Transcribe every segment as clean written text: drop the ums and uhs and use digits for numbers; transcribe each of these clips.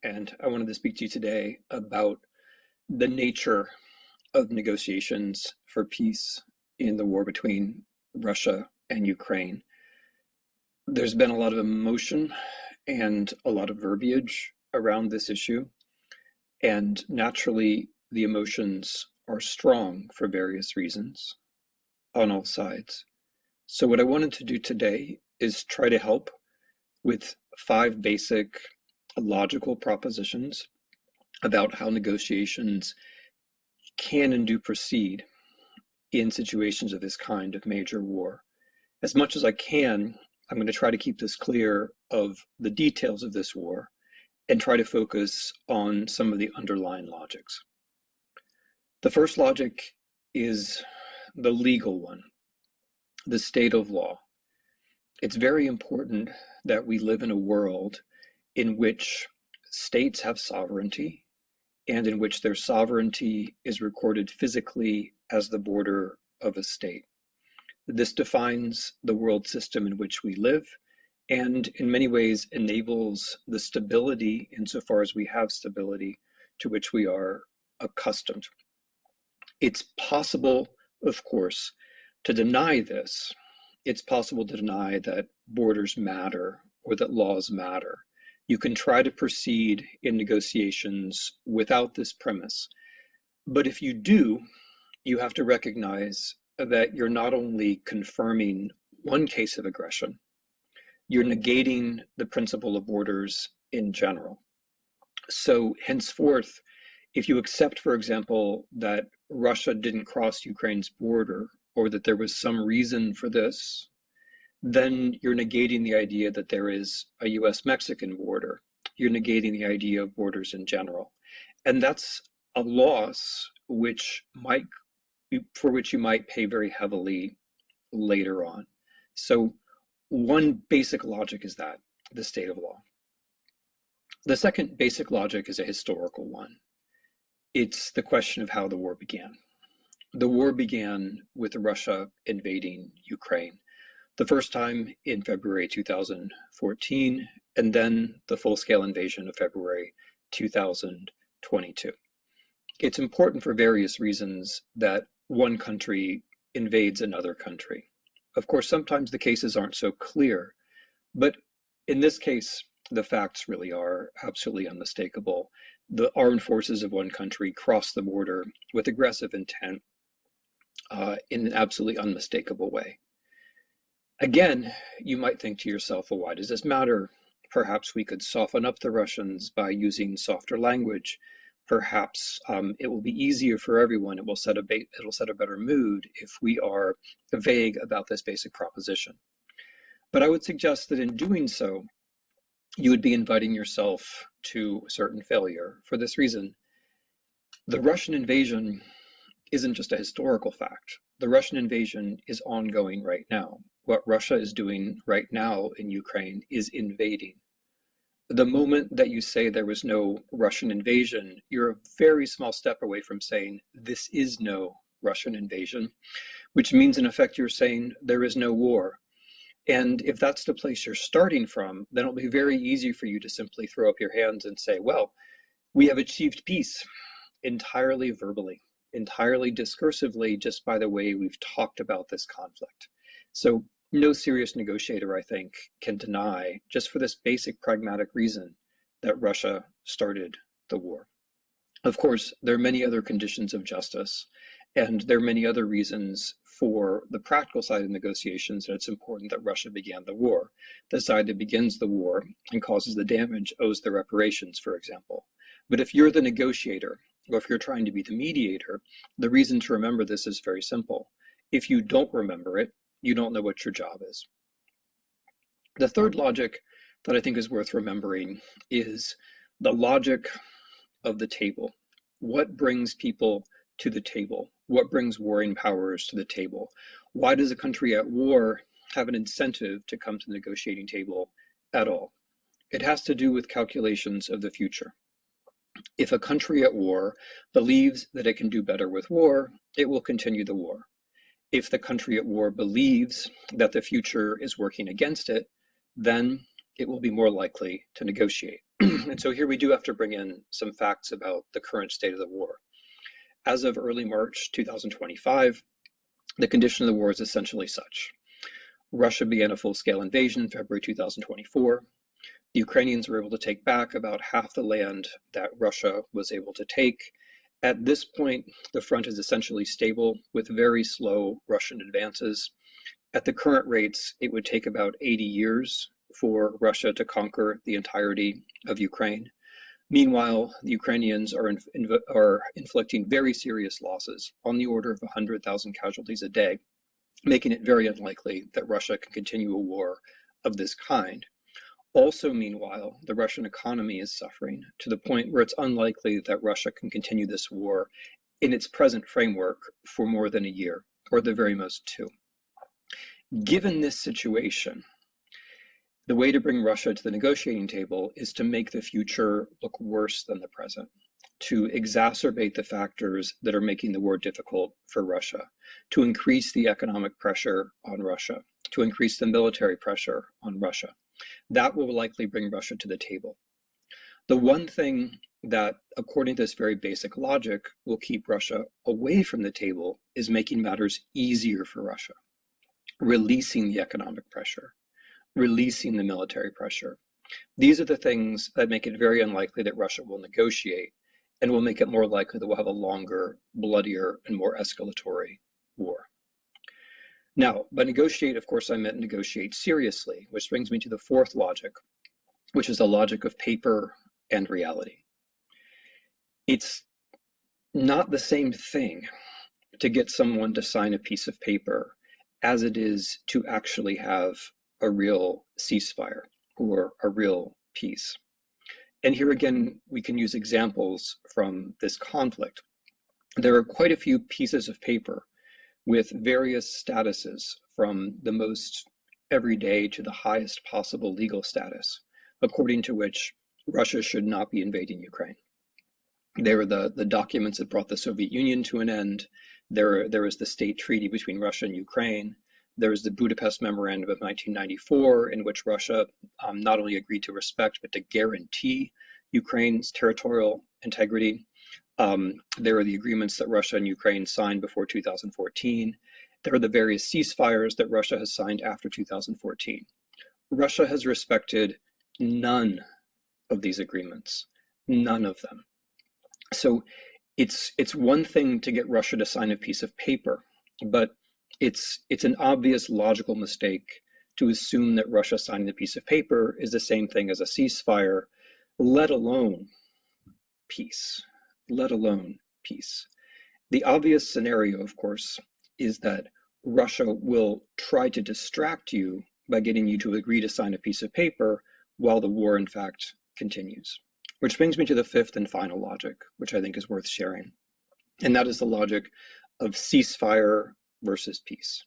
and I wanted to speak to you today about the nature of negotiations for peace in the war between Russia and Ukraine. There's been a lot of emotion and a lot of verbiage around this issue, and naturally, the emotions are strong for various reasons on all sides. So, what I wanted to do today is try to help with 5 basic logical propositions about how negotiations can and do proceed in situations of this kind of major war. As much as I can, I'm going to try to keep this clear of the details of this war and try to focus on some of the underlying logics. The first logic is the legal one, the state of law. It's very important that we live in a world in which states have sovereignty and in which their sovereignty is recorded physically as the border of a state. This defines the world system in which we live and in many ways enables the stability, insofar as we have stability, to which we are accustomed. It's possible, of course, to deny this. It's possible to deny that borders matter or that laws matter. You can try to proceed in negotiations without this premise. But if you do, you have to recognize that you're not only confirming one case of aggression, you're negating the principle of borders in general. So henceforth, if you accept, for example, that Russia didn't cross Ukraine's border or that there was some reason for this, then you're negating the idea that there is a US-Mexican border. You're negating the idea of borders in general. And that's a loss for which you might pay very heavily later on. So one basic logic is that, the state of law. The second basic logic is a historical one. It's the question of how the war began. The war began with Russia invading Ukraine. The first time in February 2014, and then the full-scale invasion of February 2022. It's important for various reasons that one country invades another country. Of course, sometimes the cases aren't so clear, but in this case, the facts really are absolutely unmistakable. The armed forces of one country cross the border with aggressive intent in an absolutely unmistakable way. Again, you might think to yourself, well, why does this matter? Perhaps we could soften up the Russians by using softer language. Perhaps it will be easier for everyone. It'll set a better mood if we are vague about this basic proposition. But I would suggest that in doing so, you would be inviting yourself to a certain failure. For this reason, the Russian invasion isn't just a historical fact. The Russian invasion is ongoing right now. What Russia is doing right now in Ukraine is invading. The moment that you say there was no Russian invasion, you're a very small step away from saying this is no Russian invasion, which means in effect you're saying there is no war. And if that's the place you're starting from, then it'll be very easy for you to simply throw up your hands and say, well, we have achieved peace entirely verbally, entirely discursively, just by the way we've talked about this conflict. So no serious negotiator, I think, can deny, just for this basic pragmatic reason, that Russia started the war. Of course, there are many other conditions of justice, and there are many other reasons for the practical side of negotiations that it's important that Russia began the war. The side that begins the war and causes the damage owes the reparations, for example. But if you're the negotiator, or if you're trying to be the mediator, the reason to remember this is very simple. If you don't remember it, you don't know what your job is. The third logic that I think is worth remembering is the logic of the table. What brings people to the table? What brings warring powers to the table? Why does a country at war have an incentive to come to the negotiating table at all? It has to do with calculations of the future. If a country at war believes that it can do better with war, it will continue the war. If the country at war believes that the future is working against it, then it will be more likely to negotiate. And so here we do have to bring in some facts about the current state of the war. As of early March 2025, the condition of the war is essentially such. Russia began a full-scale invasion in February 2024. The Ukrainians were able to take back about half the land that Russia was able to take. At this point, the front is essentially stable with very slow Russian advances. At the current rates, it would take about 80 years for Russia to conquer the entirety of Ukraine. Meanwhile, the Ukrainians are inflicting very serious losses on the order of 100,000 casualties a day, making it very unlikely that Russia can continue a war of this kind. Also, meanwhile, the Russian economy is suffering to the point where it's unlikely that Russia can continue this war in its present framework for more than a year, or at the very most 2. Given this situation, the way to bring Russia to the negotiating table is to make the future look worse than the present, to exacerbate the factors that are making the war difficult for Russia, to increase the economic pressure on Russia, to increase the military pressure on Russia. That will likely bring Russia to the table. The one thing that, according to this very basic logic, will keep Russia away from the table is making matters easier for Russia, releasing the economic pressure, releasing the military pressure. These are the things that make it very unlikely that Russia will negotiate, and will make it more likely that we'll have a longer, bloodier, and more escalatory war. Now, by negotiate, of course, I meant negotiate seriously, which brings me to the fourth logic, which is the logic of paper and reality. It's not the same thing to get someone to sign a piece of paper as it is to actually have a real ceasefire or a real peace. And here again, we can use examples from this conflict. There are quite a few pieces of paper with various statuses, from the most everyday to the highest possible legal status, according to which Russia should not be invading Ukraine. There were the documents that brought the Soviet Union to an end. There was the state treaty between Russia and Ukraine. There was the Budapest Memorandum of 1994, in which Russia not only agreed to respect, but to guarantee Ukraine's territorial integrity. There are the agreements that Russia and Ukraine signed before 2014. There are the various ceasefires that Russia has signed after 2014. Russia has respected none of these agreements, none of them. So it's one thing to get Russia to sign a piece of paper, but it's an obvious logical mistake to assume that Russia signing a piece of paper is the same thing as a ceasefire, let alone peace. Let alone peace. The obvious scenario, of course, is that Russia will try to distract you by getting you to agree to sign a piece of paper while the war, in fact, continues. Which brings me to the fifth and final logic, which I think is worth sharing. And that is the logic of ceasefire versus peace.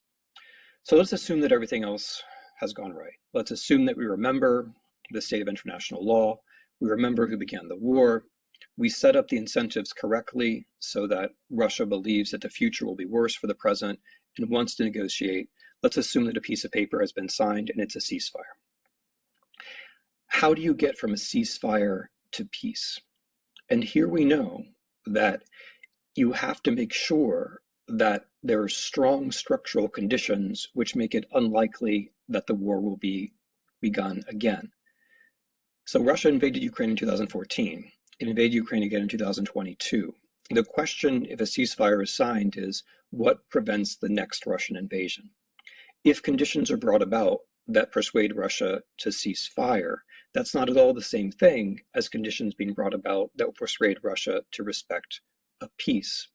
So let's assume that everything else has gone right. Let's assume that we remember the state of international law. We remember who began the war. We set up the incentives correctly so that Russia believes that the future will be worse for the present and wants to negotiate. Let's assume that a piece of paper has been signed and it's a ceasefire. How do you get from a ceasefire to peace? And here we know that you have to make sure that there are strong structural conditions which make it unlikely that the war will be begun again. So Russia invaded Ukraine in 2014. It invaded Ukraine again in 2022. The question, if a ceasefire is signed, is what prevents the next Russian invasion? If conditions are brought about that persuade Russia to cease fire, that's not at all the same thing as conditions being brought about that will persuade Russia to respect a peace.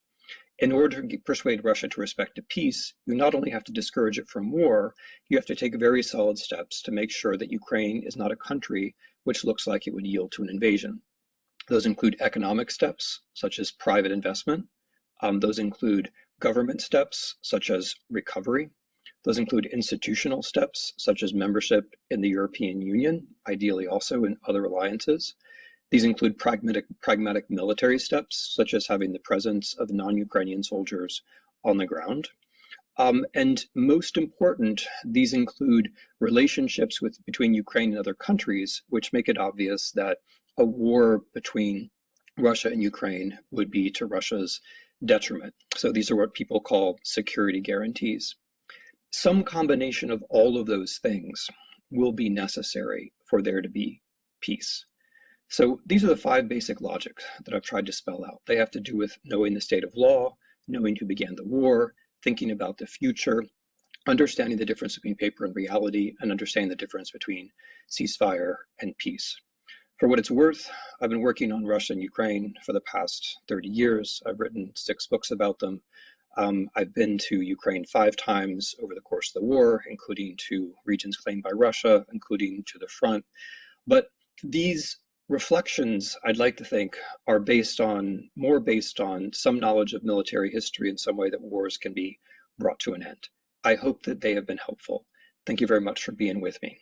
In order to persuade Russia to respect a peace, you not only have to discourage it from war, you have to take very solid steps to make sure that Ukraine is not a country which looks like it would yield to an invasion. Those include economic steps, such as private investment. Those include government steps, such as recovery. Those include institutional steps, such as membership in the European Union, ideally also in other alliances. These include pragmatic military steps, such as having the presence of non-Ukrainian soldiers on the ground. And most important, these include relationships between Ukraine and other countries, which make it obvious that a war between Russia and Ukraine would be to Russia's detriment. So these are what people call security guarantees. Some combination of all of those things will be necessary for there to be peace. So these are the 5 basic logics that I've tried to spell out. They have to do with knowing the state of law, knowing who began the war, thinking about the future, understanding the difference between paper and reality, and understanding the difference between ceasefire and peace. For what it's worth, I've been working on Russia and Ukraine for the past 30 years. I've written 6 books about them. I've been to Ukraine 5 times over the course of the war, including to regions claimed by Russia, including to the front. But these reflections, I'd like to think, are more based on some knowledge of military history in some way that wars can be brought to an end. I hope that they have been helpful. Thank you very much for being with me.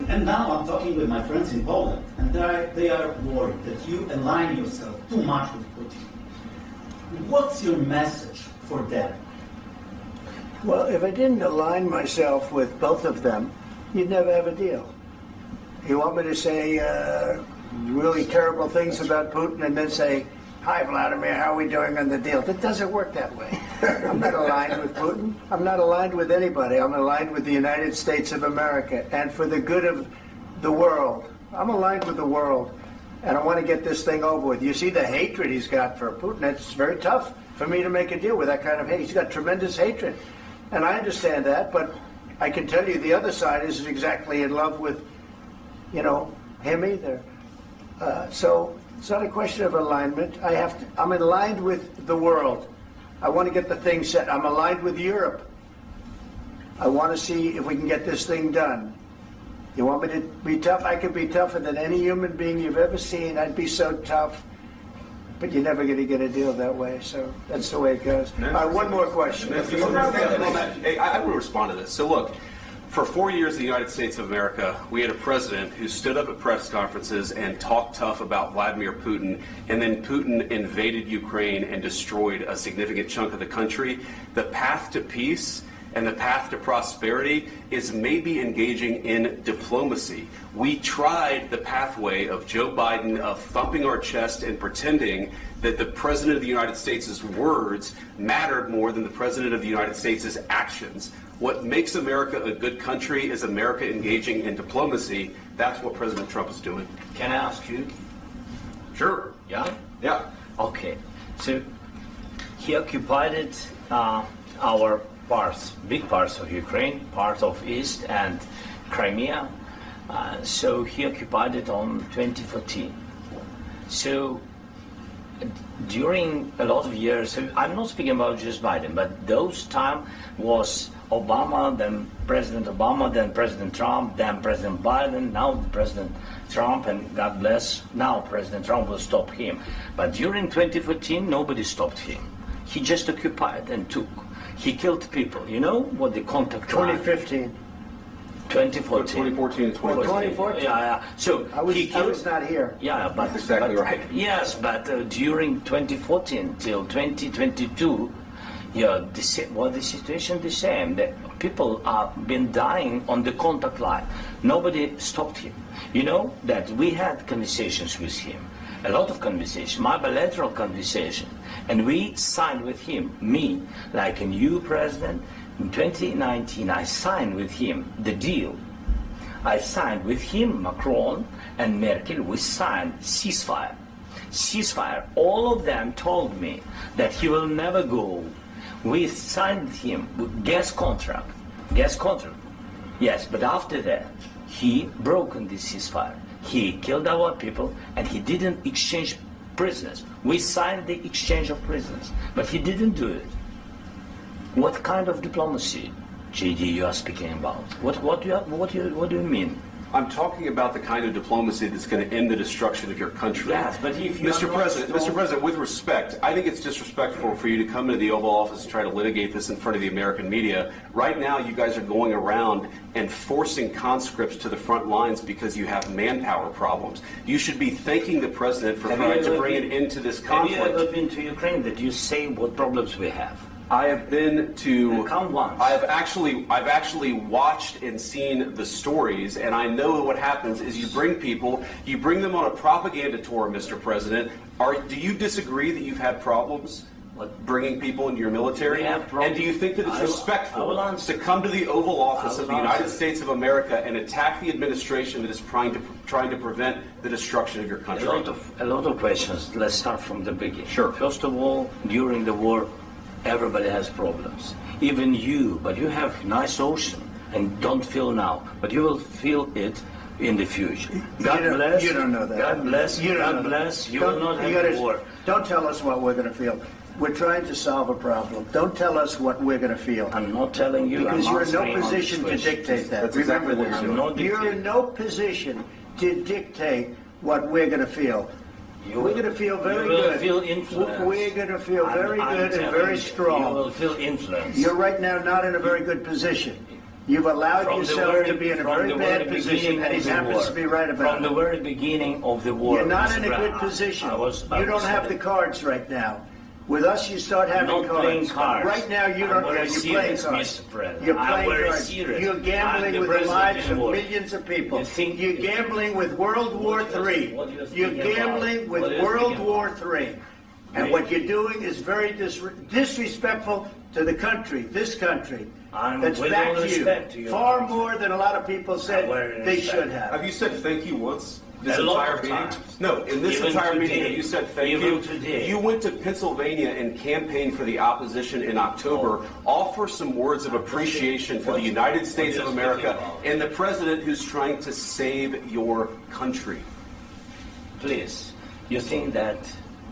And now I'm talking with my friends in Poland, and they are worried that you align yourself too much with Putin. What's your message for them? Well, if I didn't align myself with both of them, you'd never have a deal. You want me to say really terrible things about Putin and then say, "Hi, Vladimir, how are we doing on the deal?" That doesn't work that way. I'm not aligned with Putin. I'm not aligned with anybody. I'm aligned with the United States of America and for the good of the world. I'm aligned with the world, and I want to get this thing over with. You see the hatred he's got for Putin. It's very tough for me to make a deal with that kind of hate. He's got tremendous hatred, and I understand that, but I can tell you the other side isn't exactly in love with, him either. So it's not a question of alignment. I'm aligned with the world. I want to get the thing set. I'm aligned with Europe. I want to see if we can get this thing done. You want me to be tough? I could be tougher than any human being you've ever seen. I'd be so tough. But you're never going to get a deal that way. So that's the way it goes. One more question. I want to respond to this. So look, for 4 years in the United States of America, we had a president who stood up at press conferences and talked tough about Vladimir Putin, and then Putin invaded Ukraine and destroyed a significant chunk of the country. The path to peace and the path to prosperity is maybe engaging in diplomacy. We tried the pathway of Joe Biden, of thumping our chest and pretending that the President of the United States' words mattered more than the President of the United States' actions. What makes America a good country is America engaging in diplomacy. That's what President Trump is doing. Can I ask you? Sure. Yeah? Yeah. Okay. So he occupied our parts, big parts of Ukraine, part of East and Crimea. So he occupied it on 2014. So during a lot of years, so I'm not speaking about just Biden, but those time was Obama, then President Obama, then President Trump, then President Biden, now President Trump, and God bless, now President Trump will stop him. But during 2014, nobody stopped him. He just occupied and took. He killed people. You know what the contact 2015. 2014 2014. and 2015. 2014? Yeah. So I was not here. Yeah, but That's exactly right. Yes, but during 2014 till 2022, the situation the same. The people have been dying on the contact line. Nobody stopped him. You know that we had conversations with him, a lot of conversations, my bilateral conversation, and we signed with him, me, like a new president. In 2019, I signed with him the deal. I signed with him, Macron and Merkel, we signed ceasefire. Ceasefire. All of them told me that he will never go. We signed with him with gas contract. Gas contract. Yes, but after that, he broken this ceasefire. He killed our people and he didn't exchange prisoners. We signed the exchange of prisoners, but he didn't do it. What kind of diplomacy, JD, you are speaking about? What do you mean? I'm talking about the kind of diplomacy that's going to end the destruction of your country. Yes, but if you Mr. President, with respect, I think it's disrespectful for you to come into the Oval Office and try to litigate this in front of the American media. Right now, you guys are going around and forcing conscripts to the front lines because you have manpower problems. You should be thanking the President for trying to bring an end to this conflict. Have you ever been to Ukraine that you say what problems we have? I have been to. Come once. I've actually watched and seen the stories, and I know what happens is you bring them on a propaganda tour, Mr. President. Do you disagree that you've had problems bringing people into your military? We have problems. And do you think that it's respectful answer. to come to the Oval Office of the United answer. States of America and attack the administration that is trying to prevent the destruction of your country? A lot of questions. Let's start from the beginning. Sure. First of all, during the war, everybody has problems. Even you, but you have nice ocean and don't feel now, but you will feel it in the future. God bless. You don't know that. God bless. You don't God know bless. that. You will not have war. Don't tell us what we're going to feel. We're trying to solve a problem. Don't tell us what we're going to feel. I'm not telling you. Because I'm you're in no answering on position to this question. dictate that. That's exactly Remember what this. you're doing. You're in no position to dictate what we're going to feel. We're going to feel very you will good. Feel influence. We're going to feel very good and very strong. You will feel influence. You're right now not in a very good position. You've allowed yourself to be in a very bad position, and he happens to be right about it. From the very beginning of the war. You're not in a good position. You don't have the cards right now. With us, you start having I'm not cards. playing cards. Right now, you don't. I'm very You're playing serious, cards. Mr. President. You're I'm playing very cards. serious. You're I'm gambling the with the president lives in of war. millions of people. You think- You're gambling with World War III. what you're You're speaking gambling about? with What you're World speaking War about? III. And what you're doing is very disrespectful to the country, this country. I'm That's with back all to respect to you. your Far country. more than a lot of people said very they respect. should have. Have you said thank you once? This A lot entire of meeting? times. No, in this Even entire meeting, today. have you said thank Even you? today. You went to Pennsylvania and campaigned for the opposition in October. Offer some words of appreciation for the United States of America and the president who's trying to save your country. Please, you think that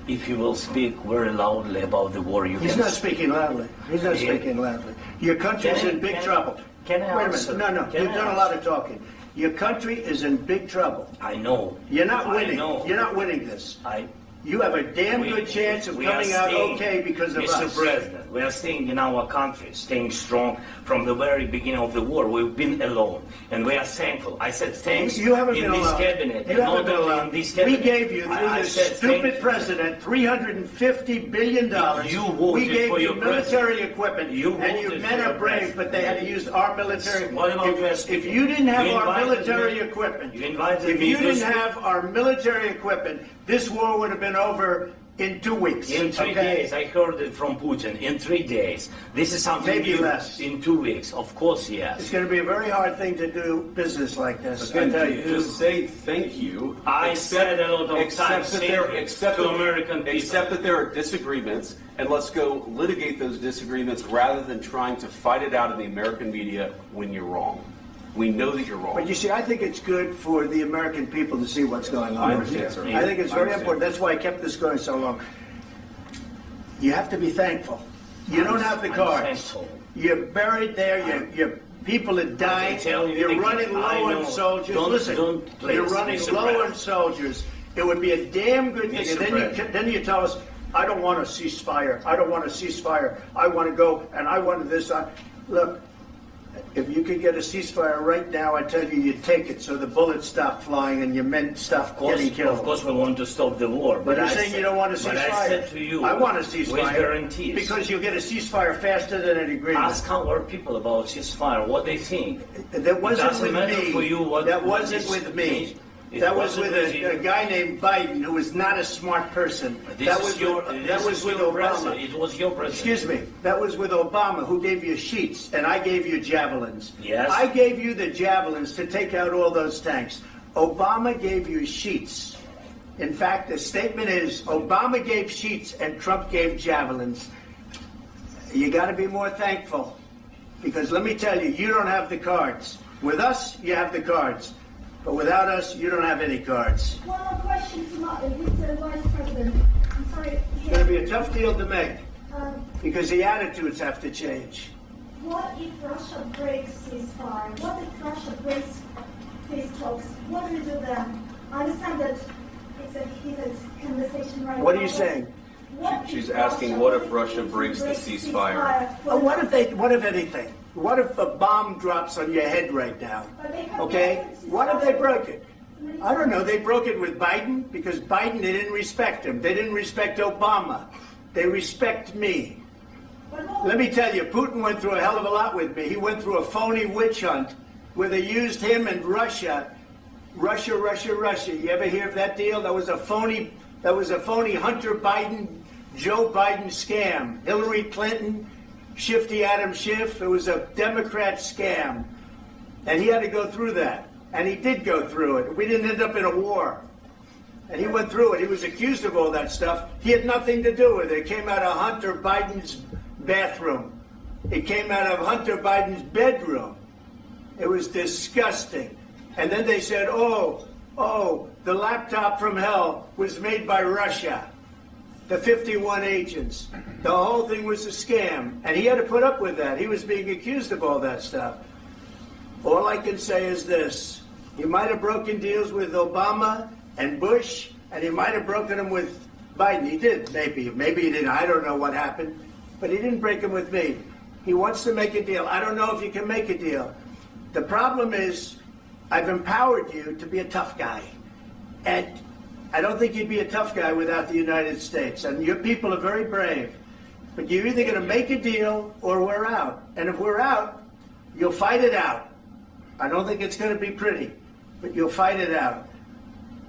if you will speak very loudly about the war, you He's can... not speaking loudly. He's not Yeah. speaking loudly. Your country's Can I- in big can I- trouble. can I Wait a answer? minute. No. Can You've I done a answer? lot of talking. Your country is in big trouble. I know. You're not I winning. know. You're not winning this. I... You have a damn We- good chance of we are coming out staying- okay because of Mr. us. President, we are staying in our country, staying strong from the very beginning of the war. We've been alone, and we are thankful. I said thanks You haven't in been this alone. cabinet. You and haven't not been only alone. in this We cabinet. gave you, through I this said stupid thank you. president, $350 billion. You voted we gave for you your military president. equipment, You and you voted men for are your brave, president. but they had to use our military. What about your if speaking? you didn't have You our invited military me- equipment, you invited if me you to didn't speak. have our military equipment, this war would have been over in 2 weeks. In 3 okay? days, I heard it from Putin. In 3 days, this is something Maybe new. less. In 2 weeks, of course, It's yes. going to be a very hard thing to do business like this. I Again, tell you. just say thank you. I said a lot of except times that there, thank you except to that- American people. Except that there are disagreements, and let's go litigate those disagreements rather than trying to fight it out in the American media when you're wrong. We know that you're wrong. But you see, I think it's good for the American people to see what's going on. I understand, sir. I think it's I very understand. important. That's why I kept this going so long. You have to be thankful. You don't have the I'm cards. thankful. You're buried there. Your people are dying. tell you You're again, running I low know. on soldiers. Don't- Listen, don't please, you're running Mr. low President. on soldiers. It would be a damn good thing. Mr. And President. then you tell us, I don't want a ceasefire. I don't want a ceasefire. I want to go and I want this. Look, if you could get a ceasefire right now, I tell you, you'd take it so the bullets stop flying and your men stop getting killed. Of course, we want to stop the war. But you're I saying said- you don't want a But ceasefire. I said to you, I want a ceasefire. with guarantees. Because you'll get a ceasefire faster than an agreement. Ask our people about ceasefire, what they think. That wasn't doesn't with matter me. for you what- that what wasn't this with me. means. It That was wasn't with with you. a guy named Biden who was not a smart person. This That is was your, with, this that was is with your Obama. president. It was your president. Excuse me. That was with Obama, who gave you sheets, and I gave you javelins. Yes. I gave you the javelins to take out all those tanks. Obama gave you sheets. In fact, the statement is Obama gave sheets and Trump gave javelins. You got to be more thankful, because let me tell you, you don't have the cards. With us, you have the cards. But without us, you don't have any cards. One more question to the Vice President. I'm sorry. It's going to be a tough deal to make, Um, because the attitudes have to change. what if Russia breaks ceasefire? What if Russia breaks peace talks. What do we do then? I understand that it's a heated conversation right now. What are you saying? She's asking, what if Russia breaks the ceasefire? What if anything? What if a bomb drops on your head right now? Okay? What if they broke it? I don't know. They broke it with Biden because Biden, they didn't respect him. They didn't respect Obama. They respect me. Let me tell you, Putin went through a hell of a lot with me. He went through a phony witch hunt where they used him and Russia. Russia. You ever hear of that deal? That was a phony Hunter Biden, Joe Biden scam. Hillary Clinton, Shifty Adam Schiff. It was a Democrat scam. And he had to go through that. And he did go through it. We didn't end up in a war. And he went through it. He was accused of all that stuff. He had nothing to do with it. It came out of Hunter Biden's bathroom. It came out of Hunter Biden's bedroom. It was disgusting. And then they said, oh, the laptop from hell was made by Russia. The 51 agents. The whole thing was a scam. And he had to put up with that. He was being accused of all that stuff. All I can say is this. He might have broken deals with Obama and Bush, and he might have broken them with Biden. He did, maybe. Maybe he didn't. I don't know what happened. But he didn't break them with me. He wants to make a deal. I don't know if you can make a deal. The problem is, I've empowered you to be a tough guy. And I don't think you'd be a tough guy without the United States. And your people are very brave. But you're either going to make a deal or we're out. And if we're out, you'll fight it out. I don't think it's going to be pretty, but you'll fight it out.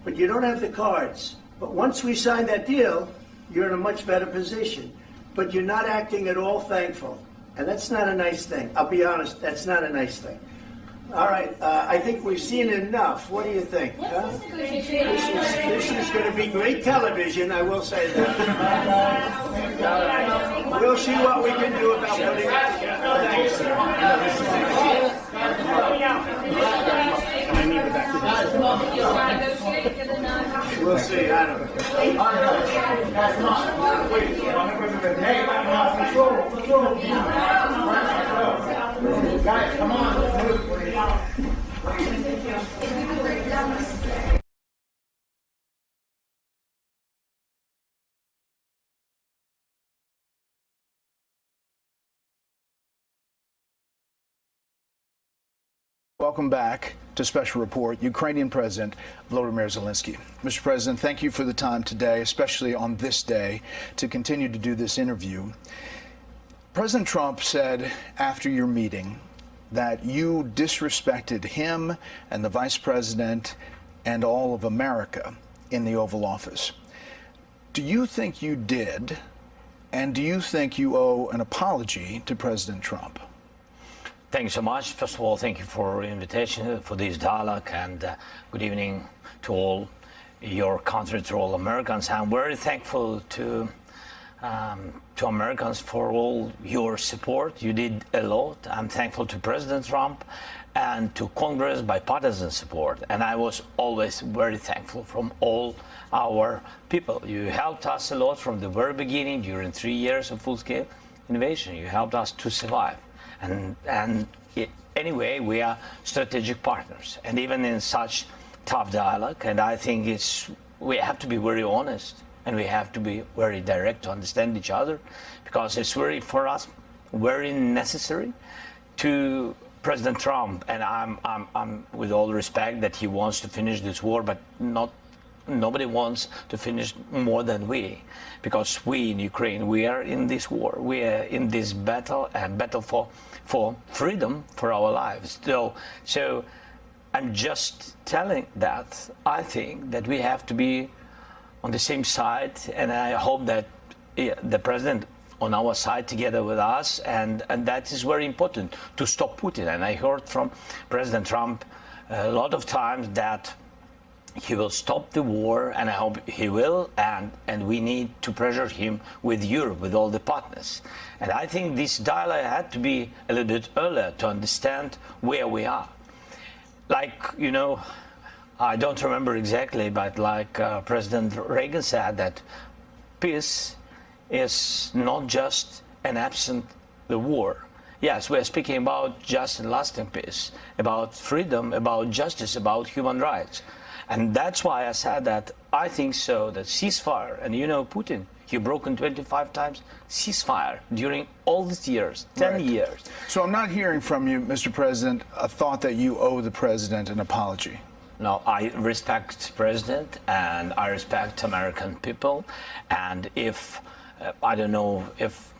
But you don't have the cards. But once we sign that deal, you're in a much better position. But you're not acting at all thankful. And that's not a nice thing. I'll be honest, that's not a nice thing. All right, I think we've seen enough. What do you think? Huh? This is going to be great television, I will say that. All right. We'll see what we can do about putting it together. Thanks. We'll see. I don't know. Guys, come on. Welcome back to Special Report. Ukrainian President Volodymyr Zelensky. Mr. President, thank you for the time today, especially on this day, to continue to do this interview. President Trump said after your meeting that you disrespected him and the Vice President and all of America in the Oval Office. Do you think you did, and do you think you owe an apology to President Trump? Thank you so much. First of all, thank you for the invitation for this dialogue, and good evening to all your country, to all Americans. I'm very thankful to Americans for all your support. You did a lot. I'm thankful to President Trump and to Congress bipartisan support. And I was always very thankful from all our people. You helped us a lot from the very beginning during 3 years of full-scale invasion. You helped us to survive. Anyway, we are strategic partners, and even in such tough dialogue, and I think we have to be very honest, and we have to be very direct to understand each other, because it's very, for us, very necessary to President Trump, and I'm with all respect that he wants to finish this war, but nobody wants to finish more than we, because we in Ukraine, we are in this war, we are in this battle, and battle for freedom for our lives. So I'm just telling that I think that we have to be on the same side, and I hope that the president on our side together with us, and that is very important to stop Putin. And I heard from President Trump a lot of times that he will stop the war, and I hope he will, and we need to pressure him with Europe, with all the partners. And I think this dialogue had to be a little bit earlier to understand where we are. Like, you know, I don't remember exactly, but like President Reagan said, that peace is not just an absent the war. Yes, we're speaking about just and lasting peace, about freedom, about justice, about human rights. And that's why I said that I think so, that ceasefire, and you know Putin, he broken 25 times ceasefire during all these years, 10 Right. years. So I'm not hearing from you, Mr. President, a thought that you owe the president an apology. No, I respect President and I respect American people. And if, I don't know, if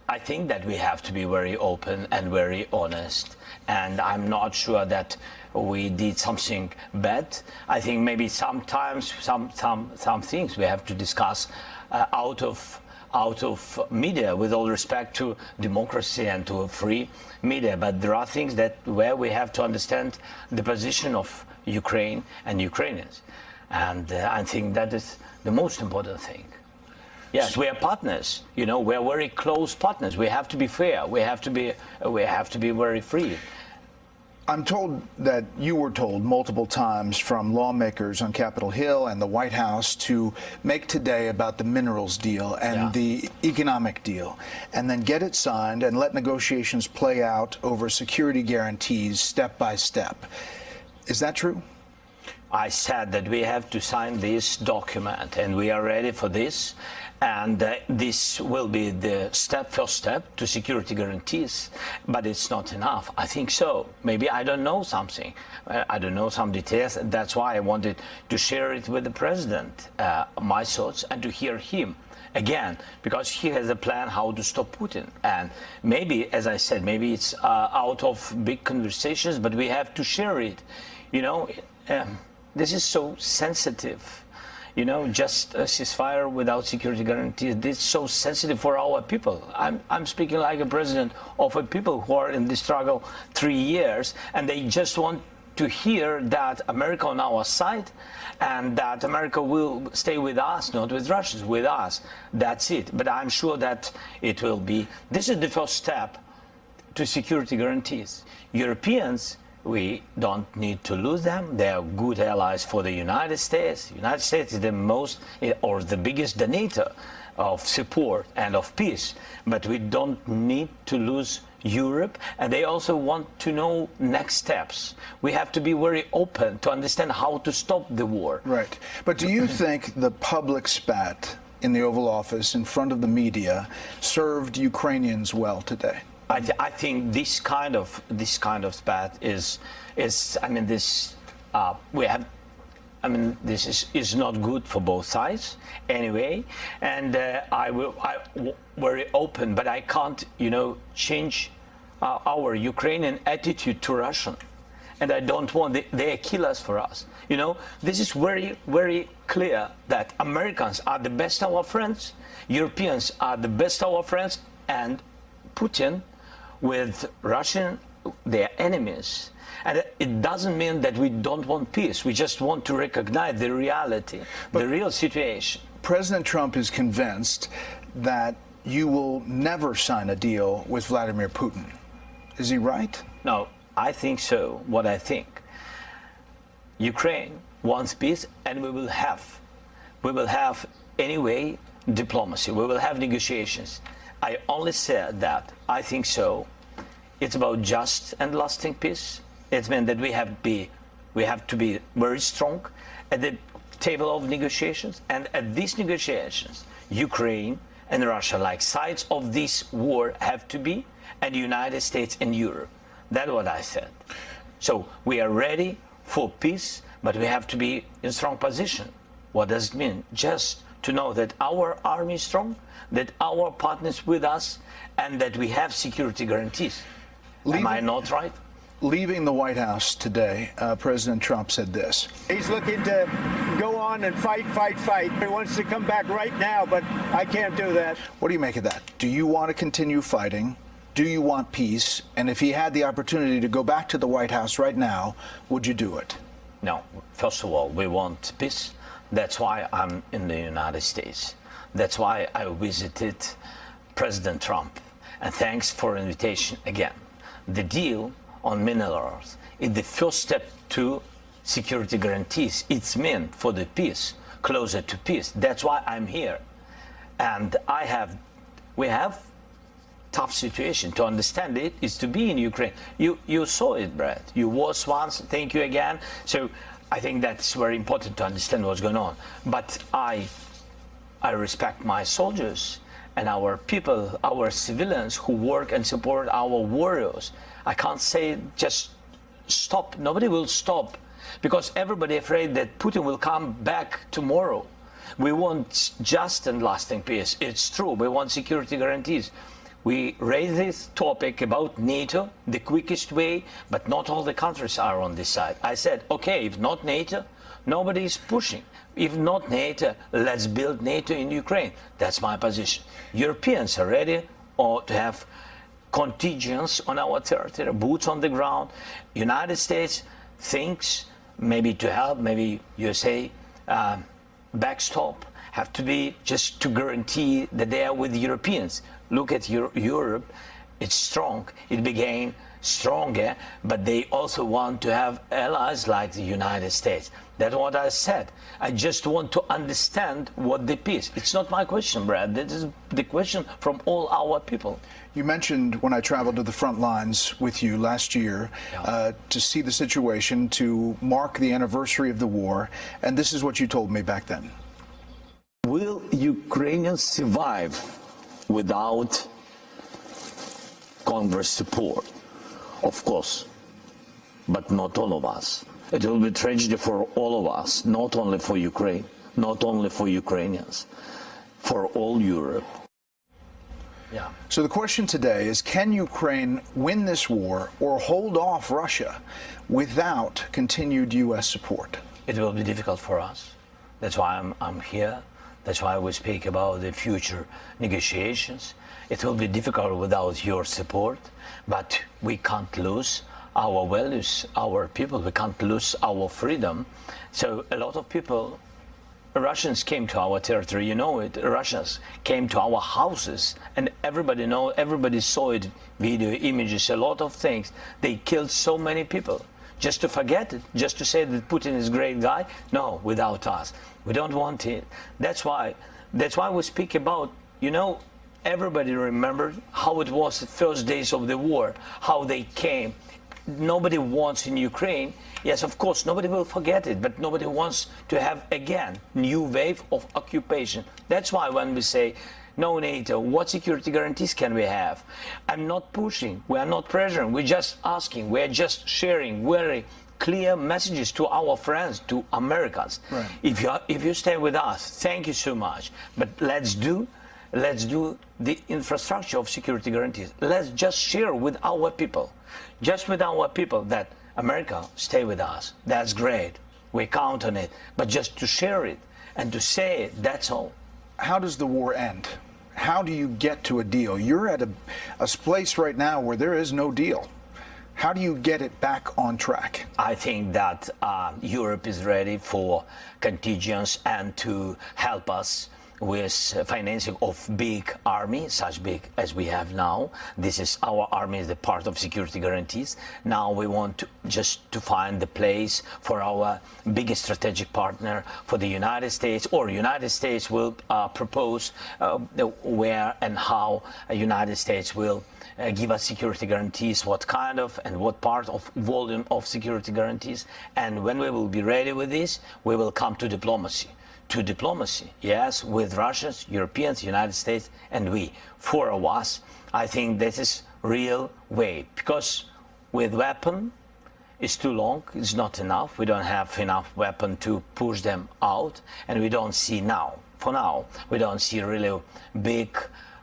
I think that we have to be very open and very honest. And I'm not sure that we did something bad. I think maybe sometimes some things we have to discuss out of media, with all respect to democracy and to a free media. But there are things that where we have to understand the position of Ukraine and Ukrainians. And I think that is the most important thing. Yes, we are partners. You know, we are very close partners. We have to be fair. We have to be very free. I'm told that you were told multiple times from lawmakers on Capitol Hill and the White House to make today about the minerals deal and the economic deal, and then get it signed and let negotiations play out over security guarantees step by step. Is that true? I said that we have to sign this document, and we are ready for this. And this will be the first step to security guarantees, but it's not enough. I think so. Maybe I don't know something. I don't know some details. That's why I wanted to share it with the president, my thoughts, and to hear him again, because he has a plan how to stop Putin. And maybe, as I said, maybe it's out of big conversations, but we have to share it. You know, this is so sensitive. You know, just a ceasefire without security guarantees, this is so sensitive for our people. I'm speaking like a president of a people who are in this struggle 3 years, and they just want to hear that America on our side and that America will stay with us, not with Russians, with us. That's it. But I'm sure that it will be. This is the first step to security guarantees. Europeans, we don't need to lose them. They are good allies for the United States. The United States is the most or the biggest donator of support and of peace. But we don't need to lose Europe. And they also want to know next steps. We have to be very open to understand how to stop the war. Right. But do you think the public spat in the Oval Office in front of the media served Ukrainians well today? I think this kind of spat is I mean this this is not good for both sides anyway, and I very open, but I can't change our Ukrainian attitude to Russian, and I don't want they kill us for us. This is very clear that Americans are the best of our friends, Europeans are the best of our friends, and Putin with Russian, their enemies. And it doesn't mean that we don't want peace. We just want to recognize the reality, the real situation. President Trump is convinced that you will never sign a deal with Vladimir Putin. Is he right? No, I think so. What I think. Ukraine wants peace, and we will have anyway diplomacy. We will have negotiations. I only said that I think so. It's about just and lasting peace. It means that we have to be very strong at the table of negotiations. And at these negotiations, Ukraine and Russia, like sides of this war, have to be, and the United States and Europe. That's what I said. So we are ready for peace, but we have to be in strong position. What does it mean? Just to know that our army is strong, that our partners with us, and that we have security guarantees. Am I not right? Leaving the White House today, President Trump said this. He's looking to go on and fight. He wants to come back right now, but I can't do that. What do you make of that? Do you want to continue fighting? Do you want peace? And if he had the opportunity to go back to the White House right now, would you do it? No. First of all, we want peace. That's why I'm in the United States. That's why I visited President Trump. And thanks for invitation again. The deal on minerals is the first step to security guarantees. It's meant for the peace, closer to peace. That's why I'm here. And we have tough situation. To understand it is to be in Ukraine. You saw it, Brad. You was once. Thank you again. So I think that's very important to understand what's going on. But I respect my soldiers and our people, our civilians who work and support our warriors. I can't say just stop. Nobody will stop because everybody afraid that Putin will come back tomorrow. We want just and lasting peace. It's true. We want security guarantees. We raise this topic about NATO the quickest way, but not all the countries are on this side. I said, okay, if not NATO, nobody is pushing. If not NATO, let's build NATO in Ukraine. That's my position. Europeans are ready to have contingents on our territory, boots on the ground. United States thinks maybe to help, maybe USA backstop, have to be just to guarantee that they are with the Europeans. Look at Europe, it's strong, it became stronger, but they also want to have allies like the United States. That's what I said. I just want to understand what the peace. It's not my question, Brad. That is the question from all our people. You mentioned when I traveled to the front lines with you last year to see the situation, to mark the anniversary of the war, and this is what you told me back then. Will Ukrainians survive without Congress support? Of course, but not all of us. It will be tragedy for all of us, not only for Ukraine, not only for Ukrainians, for all Europe. Yeah. So the question today is, can Ukraine win this war or hold off Russia without continued U.S. support? It will be difficult for us. That's why I'm here. That's why we speak about the future negotiations. It will be difficult without your support, but we can't lose our values, our people. We can't lose our freedom. So a lot of people, Russians came to our territory, you know it. Russians came to our houses, and everybody saw it, video, images, a lot of things. They killed so many people. Just to forget it, just to say that Putin is a great guy? No, without us. We don't want it. That's why we speak about, everybody remembered how it was the first days of the war, how they came. Nobody wants in Ukraine. Yes, of course, nobody will forget it, but nobody wants to have, again, new wave of occupation. That's why when we say, no NATO, what security guarantees can we have? I'm not pushing, we are not pressuring, we're just asking, we're just sharing very clear messages to our friends, to Americans. Right. If you stay with us, thank you so much, but let's do the infrastructure of security guarantees. Let's just share with our people, that America stay with us. That's great, we count on it, but just to share it and to say it, that's all. How does the war end? How do you get to a deal? You're at a place right now where there is no deal. How do you get it back on track? I think that Europe is ready for contingents and to help us with financing of big army, such big as we have now. This is our army, is the part of security guarantees. Now we want to find the place for our biggest strategic partner, for the United States, or United States will propose where and how United States will give us security guarantees, what kind of and what part of volume of security guarantees. And when we will be ready with this, we will come to diplomacy. Yes, with Russians, Europeans, United States, and we. Four of us, I think this is real way, because with weapon, it's too long, it's not enough. We don't have enough weapon to push them out, and we don't see now, for now, we don't see really big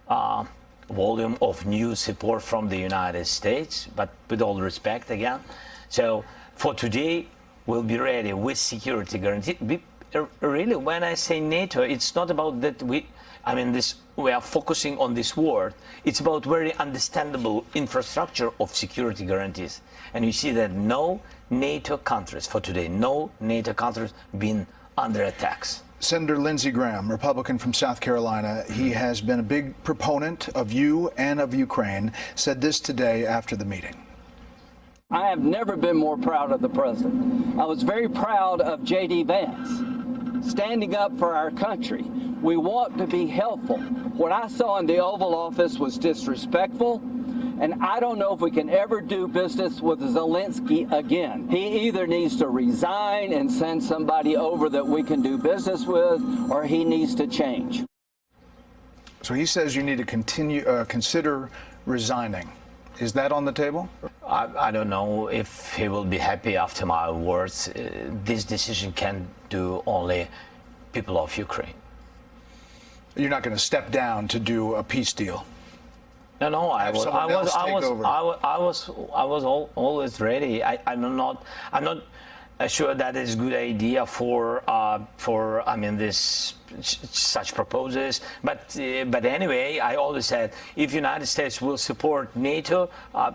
volume of new support from the United States, but with all respect again. So for today, we'll be ready with security guarantee. Really, when I say NATO, it's not about that we are focusing on this word. It's about very understandable infrastructure of security guarantees. And you see that no NATO countries, for today, no NATO countries been under attacks. Senator Lindsey Graham, Republican from South Carolina, he has been a big proponent of you and of Ukraine, said this today after the meeting. I have never been more proud of the president. I was very proud of J.D. Vance. standing up for our country. We want to be helpful. What I saw in the Oval Office was disrespectful, and I don't know if we can ever do business with Zelensky again. He either needs to resign and send somebody over that we can do business with, or he needs to change. So he says you need to consider resigning. Is that on the table? I don't know if he will be happy after my words. This decision can do only people of Ukraine. You're not going to step down to do a peace deal. No, I was always ready. I'm not sure that is a good idea for I mean this such proposals. But anyway, I always said if United States will support NATO,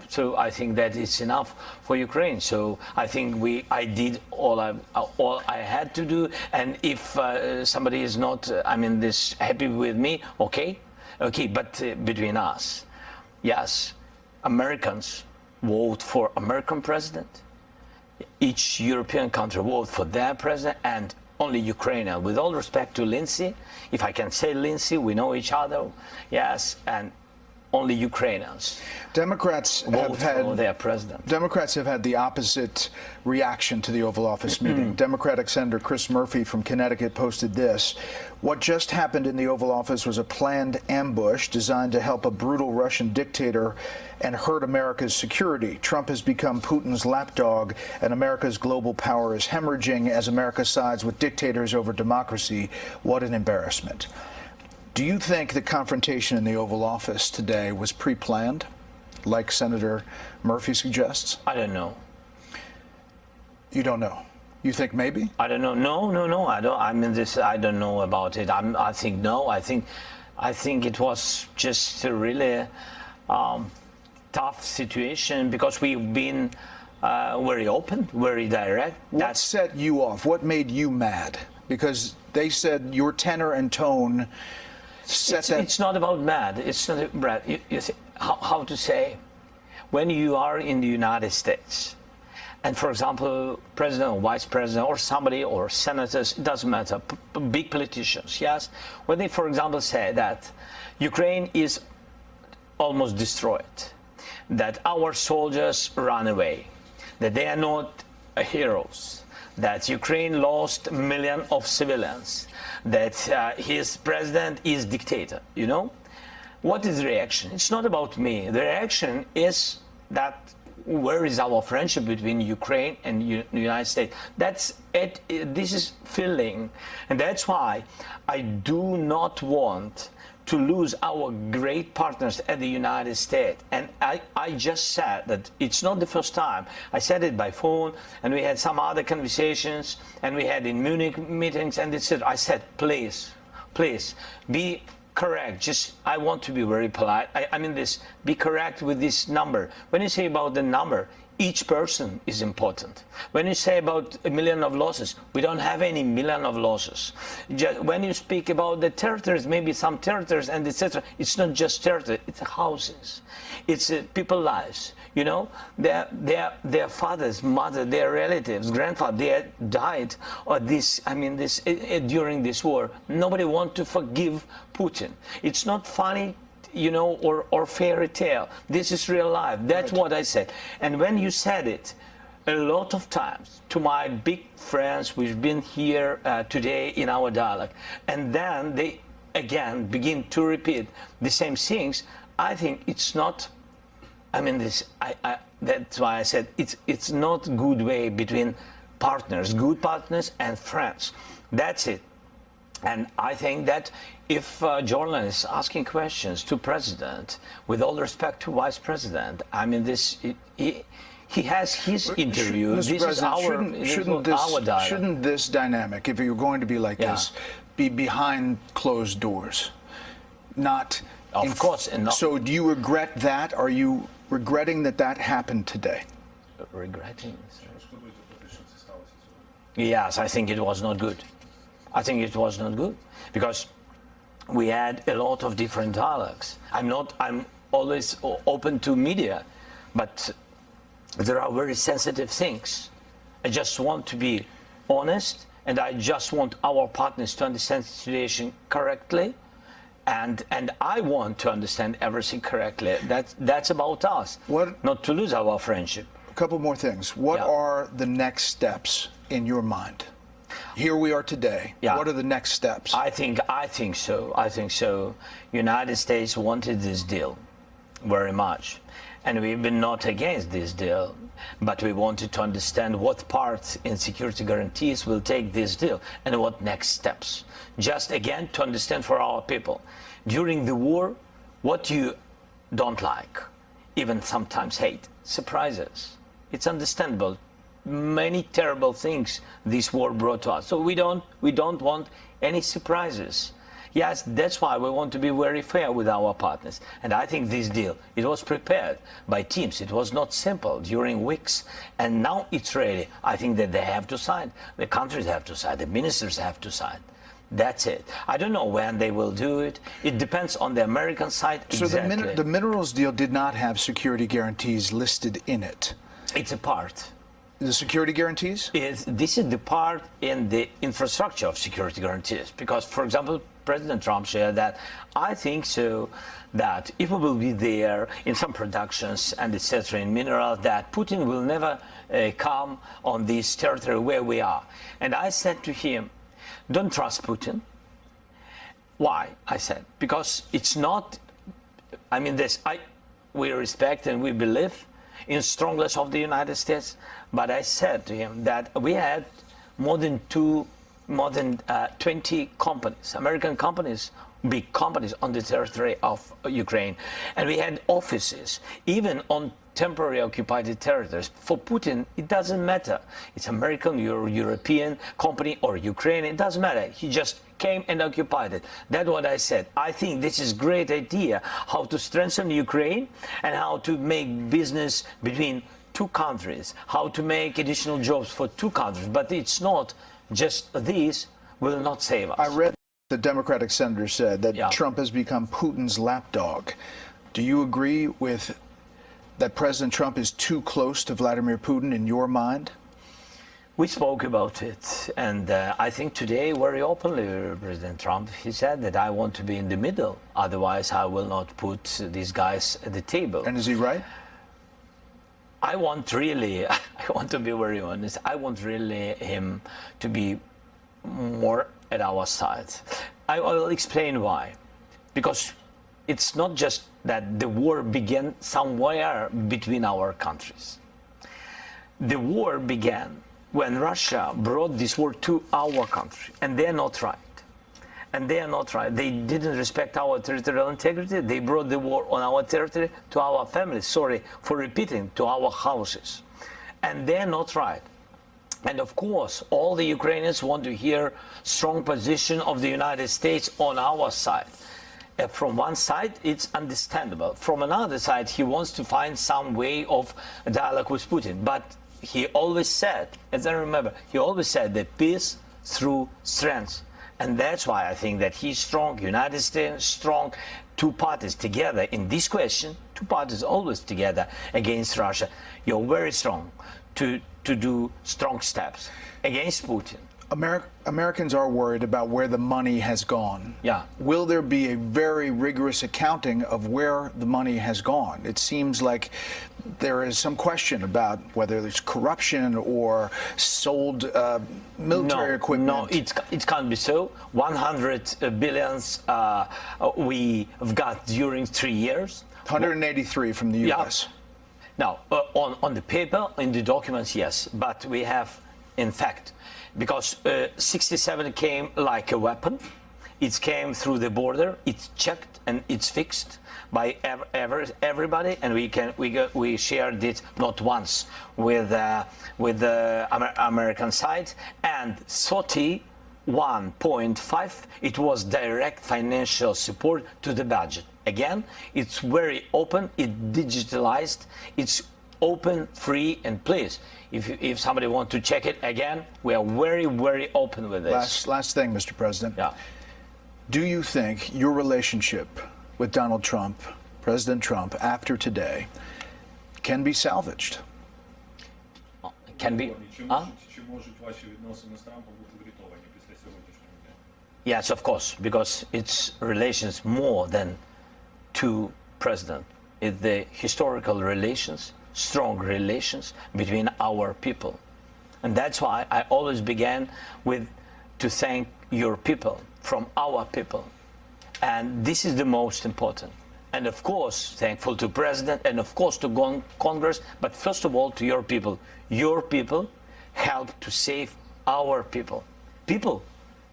so I think that it's enough for Ukraine. So I think I did all I had to do. And if somebody is not happy with me, okay. But between us. Yes, Americans vote for American president. Each European country vote for their president, and only Ukraine. With all respect to Lindsay, if I can say Lindsay, we know each other. Yes, and only Ukrainians. Democrats have had their president. Democrats have had the opposite reaction to the Oval Office meeting. Democratic Senator Chris Murphy from Connecticut posted this: "What just happened in the Oval Office was a planned ambush designed to help a brutal Russian dictator and hurt America's security. Trump has become Putin's lapdog, and America's global power is hemorrhaging as America sides with dictators over democracy. What an embarrassment." Do you think the confrontation in the Oval Office today was pre-planned, like Senator Murphy suggests? I don't know. You don't know? You think maybe? I don't know. No. I don't. I mean, I don't know about it. I think no. I think it was just a really tough situation because we've been very open, very direct. What set you off? What made you mad? Because they said your tenor and tone. It's not about mad. It's not, Brad. You see, how to say, when you are in the United States, and for example, president or vice president or somebody or senators, it doesn't matter, big politicians, yes, when they, for example, say that Ukraine is almost destroyed, that our soldiers run away, that they are not heroes, that Ukraine lost millions of civilians, that his president is dictator, you know? What is the reaction? It's not about me. The reaction is that where is our friendship between Ukraine and the United States? That's it. This is feeling. And that's why I do not want to lose our great partners at the United States. And I just said that it's not the first time. I said it by phone, and we had some other conversations, and we had in Munich meetings, and I said, please, be correct. I want to be very polite. I mean this, be correct with this number. When you say about the number, each person is important. When you say about 1 million of losses, we don't have any million of losses. When you speak about the territories, maybe some territories and etc., it's not just territory, it's houses, it's people's lives. You know, their fathers, mother, their relatives, grandfather, they died or during this war. Nobody wants to forgive Putin. It's not funny, you know, or fairy tale. This is real life. That's right. What I said. And when you said it, a lot of times to my big friends who've been here today in our dialogue, and then they again begin to repeat the same things, I think it's not. I mean, that's why I said it's not good way between partners, good partners and friends. That's it. And I think that if a journalist is asking questions to president, with all respect to vice president, I mean, he has his interview. This is our dialogue. Shouldn't this dynamic, if you're going to be like this, be behind closed doors, not? Of course. And so do you regret that? Are you regretting that happened today? Regretting? Yes, I think it was not good. I think it was not good because we had a lot of different dialogues. I'm always open to media, but there are very sensitive things. I just want to be honest and I just want our partners to understand the situation correctly, and I want to understand everything correctly. That's about us. Not to lose our friendship. A couple more things. What are the next steps in your mind? Here we are today. Yeah. What are the next steps? I think so. United States wanted this deal very much, and we've been not against this deal, but we wanted to understand what part in security guarantees will take this deal and what next steps. Just again to understand for our people, during the war, what you don't like, even sometimes hate, surprises. It's understandable. Many terrible things this war brought to us. So we don't want any surprises. Yes, that's why we want to be very fair with our partners. And I think this deal, it was prepared by teams. It was not simple during weeks. And now it's ready. I think that they have to sign. The countries have to sign. The ministers have to sign. That's it. I don't know when they will do it. It depends on the American side. So exactly. the minerals deal did not have security guarantees listed in it. It's a part. The security guarantees? This is the part in the infrastructure of security guarantees. Because, for example, President Trump said that I think so that if we will be there in some productions and etc. in minerals, that Putin will never come on this territory where we are. And I said to him, don't trust Putin. Why? I said, because it's not, I mean, we respect and we believe in strongness of the United States, but I said to him that we had more than 20 companies, American companies, big companies on the territory of Ukraine, and we had offices even on temporary occupied territories. For Putin, it doesn't matter. It's American, European company or Ukrainian, it doesn't matter. He just came and occupied it. That's what I said. I think this is a great idea, how to strengthen Ukraine and how to make business between two countries, how to make additional jobs for two countries. But it's not just these will not save us. I read the Democratic senator said that Trump has become Putin's lapdog. Do you agree with that President Trump is too close to Vladimir Putin in your mind? We spoke about it, and I think today very openly President Trump, he said that I want to be in the middle, otherwise I will not put these guys at the table. And is he right? I want really, I want to be very honest, I want really him to be more at our side. I will explain why. Because it's not just that the war began somewhere between our countries. The war began when Russia brought this war to our country, and they are not right. And they are not right. They didn't respect our territorial integrity. They brought the war on our territory to our families. Sorry for repeating, to our houses. And they are not right. And of course, all the Ukrainians want to hear strong position of the United States on our side. From one side, it's understandable. From another side, he wants to find some way of dialogue with Putin. But he always said, as I remember, he always said that peace through strength. And that's why I think that he's strong, United States strong, two parties together in this question, two parties always together against Russia. You're very strong to do strong steps against Putin. Americans are worried about where the money has gone. Yeah. Will there be a very rigorous accounting of where the money has gone? It seems like there is some question about whether there's corruption or sold military equipment. No, it can't be so. 100 billions we've got during 3 years. 183 from the U.S. Now, on the paper, in the documents, yes. But we have, in fact, because 67 came like a weapon. It came through the border. It's checked and it's fixed by everybody, and we shared it not once with the American side. And 31.5, it was direct financial support to the budget. Again, it's very open. It's digitalized. It's open, free, and please, if somebody wants to check it again, we are very, very open with this. Last thing, Mr. President. Yeah. Do you think your relationship with Donald Trump, President Trump, after today, can be salvaged? can be. Yes, of course, because it's relations more than two presidents. It's the historical relations, strong relations between our people. And that's why I always began with to thank your people, from our people. And this is the most important. And of course, thankful to President and of course to Congress, but first of all to your people. Your people help to save our people. People,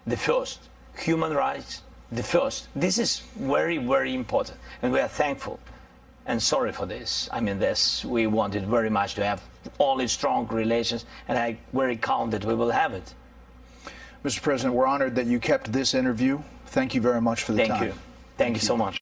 the first. Human rights, the first. This is very, very important. And we are thankful and sorry for this. I mean, we wanted very much to have only strong relations, and I very count that we will have it. Mr. President, we're honored that you kept this interview. Thank you very much for the time. Thank you. Thank you so much.